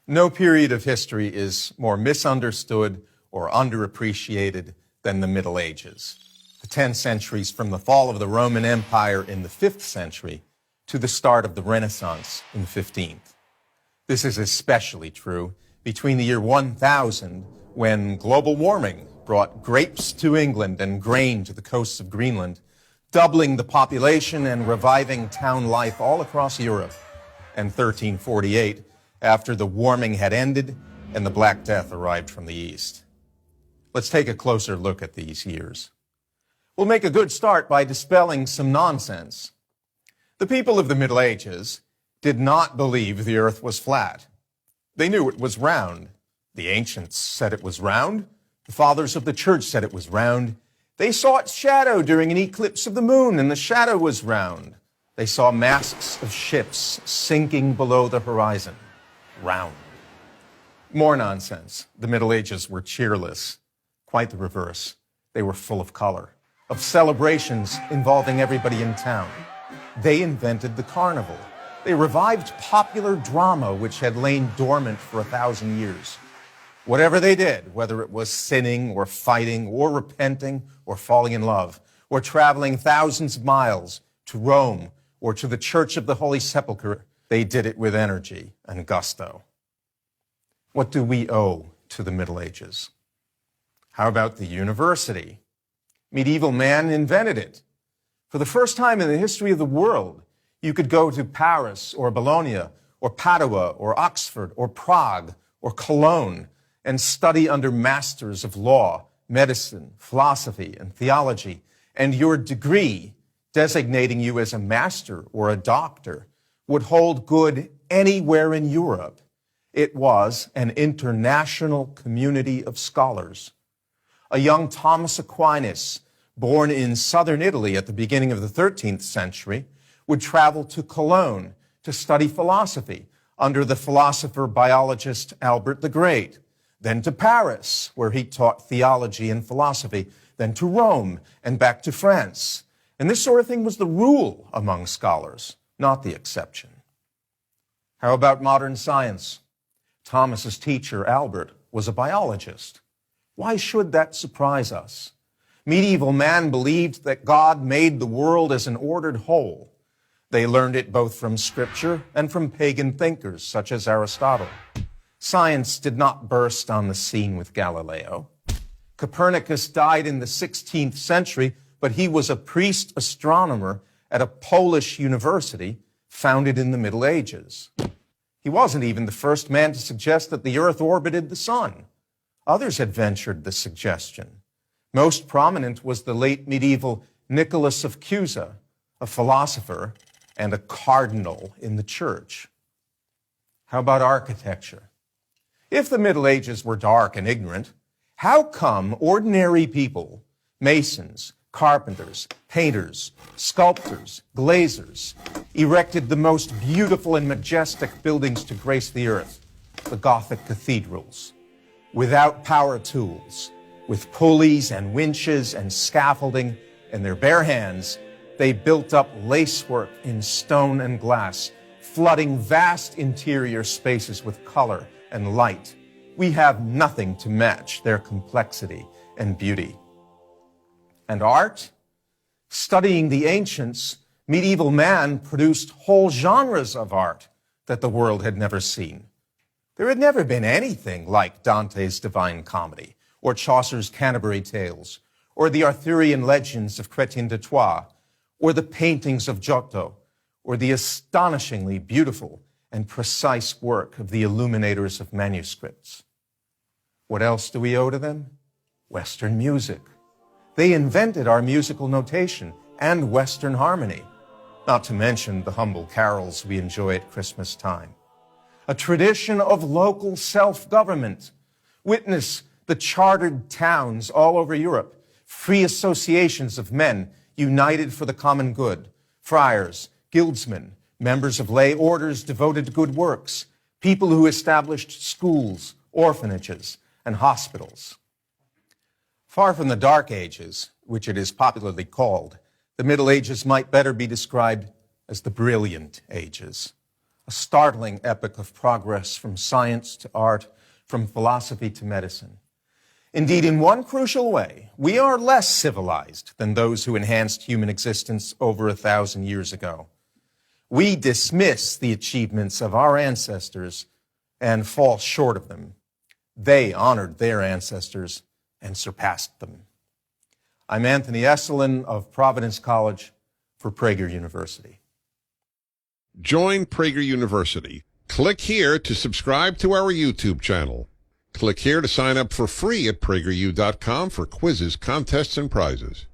No period of history is more misunderstood or underappreciated than the Middle Ages. The 10 centuries from the fall of the Roman Empire in the 5th century to the start of the Renaissance in the 15th. This is especially true between the year 1000, when global warming brought grapes to England and grain to the coasts of Greenland, doubling the population and reviving town life all across Europe, and 1348, after the warming had ended and the Black Death arrived from the east. Let's take a closer look at these years. We'll make a good start by dispelling some nonsense. The people of the Middle Ages did not believe the earth was flat. They knew it was round. The ancients said it was round. The fathers of the church said it was round. They saw its shadow during an eclipse of the moon, and the shadow was round. They saw masks of ships sinking below the horizon. Round. More nonsense. The Middle Ages were cheerless. Quite the reverse. They were full of color, of celebrations involving everybody in town. They invented the carnival. They revived popular drama, which had lain dormant for 1,000 years. Whatever they did, whether it was sinning or fighting or repenting or falling in love or traveling thousands of miles to Rome or to the Church of the Holy Sepulchre, they did it with energy and gusto. What do we owe to the Middle Ages? How about the university? Medieval man invented it. For the first time in the history of the world, you could go to Paris or Bologna or Padua or Oxford or Prague or Cologne and study under masters of law, medicine, philosophy, and theology, and your degree, designating you as a master or a doctor, would hold good anywhere in Europe. It was an international community of scholars. A young Thomas Aquinas, born in southern Italy at the beginning of the 13th century, would travel to Cologne to study philosophy under the philosopher-biologist Albert the Great, then to Paris, where he taught theology and philosophy, then to Rome and back to France. And this sort of thing was the rule among scholars, not the exception. How about modern science? Thomas's teacher, Albert, was a biologist. Why should that surprise us? Medieval man believed that God made the world as an ordered whole. They learned it both from scripture and from pagan thinkers such as Aristotle. Science did not burst on the scene with Galileo. Copernicus died in the 16th century, but he was a priest astronomer at a Polish university founded in the Middle Ages. He wasn't even the first man to suggest that the earth orbited the sun. Others had ventured the suggestion. Most prominent was the late medieval Nicholas of Cusa, a philosopher and a cardinal in the church. How about architecture? If the Middle Ages were dark and ignorant, how come ordinary people, masons, carpenters, painters, sculptors, glazers, erected the most beautiful and majestic buildings to grace the earth, the Gothic cathedrals, without power tools, with pulleys and winches and scaffolding in their bare hands? They built up lacework in stone and glass, flooding vast interior spaces with color and light. We have nothing to match their complexity and beauty. And art? Studying the ancients, medieval man produced whole genres of art that the world had never seen. There had never been anything like Dante's Divine Comedy, or Chaucer's Canterbury Tales, or the Arthurian legends of Chrétien de Troyes, or the paintings of Giotto, or the astonishingly beautiful and precise work of the illuminators of manuscripts. What else do we owe to them? Western music. They invented our musical notation and Western harmony, not to mention the humble carols we enjoy at Christmas time. A tradition of local self-government. Witness the chartered towns all over Europe, free associations of men united for the common good, friars, guildsmen, members of lay orders devoted to good works, people who established schools, orphanages, and hospitals. Far from the Dark Ages, which it is popularly called, the Middle Ages might better be described as the brilliant ages. A a startling epoch of progress from science to art, from philosophy to medicine. Indeed, in one crucial way, we are less civilized than those who enhanced human existence over 1,000 years ago. We dismiss the achievements of our ancestors and fall short of them. They honored their ancestors and surpassed them. I'm Anthony Esselin of Providence College for Prager University. Join Prager University. Click here to subscribe to our YouTube channel. Click here to sign up for free at PragerU.com for quizzes, contests, and prizes.